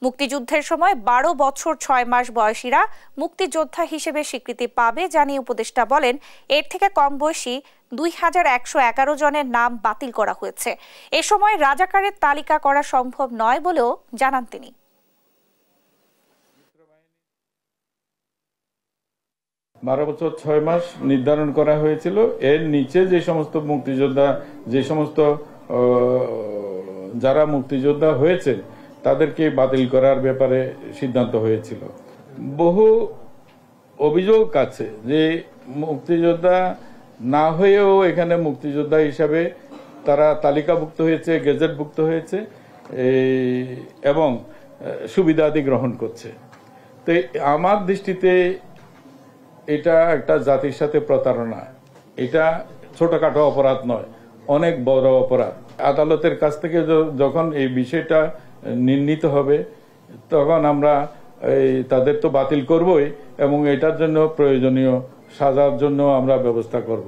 মুক্তিযুদ্ধের সময় 12 বছর 6 মাস বয়সীরা মুক্তিযোদ্ধা হিসেবে স্বীকৃতি পাবে জানিয়ে উপদেষ্টা বলেন, এর থেকে কম বয়সী 2111 জনের নাম বাতিল করা হয়েছে। এ সময় রাজাকারের তালিকা করা সম্ভব নয় বলেও জানান তিনি। 12 বছর 6 মাস নির্ধারণ করা হয়েছিল। এর নিচে যে সমস্ত মুক্তিযোদ্ধা, যে সমস্ত যারা মুক্তিযোদ্ধা হয়েছে তাদেরকে বাতিল করার ব্যাপারে সিদ্ধান্ত হয়েছিল। বহু অভিযোগ আছে যে মুক্তিযোদ্ধা না হয়েও এখানে মুক্তিযোদ্ধা হিসাবে তারা তালিকাভুক্ত হয়েছে, গেজেটভুক্ত হয়েছে এবং সুবিধাদি গ্রহণ করছে। তো আমার দৃষ্টিতে এটা একটা জাতির সাথে প্রতারণা। এটা ছোটখাটো অপরাধ নয়, অনেক বড় অপরাধ। আদালতের কাছ থেকে যখন এই বিষয়টা নির্ণীত হবে তখন আমরা তাদের তো বাতিল করবই এবং এটার জন্য প্রয়োজনীয় সাজার জন্য আমরা ব্যবস্থা করব।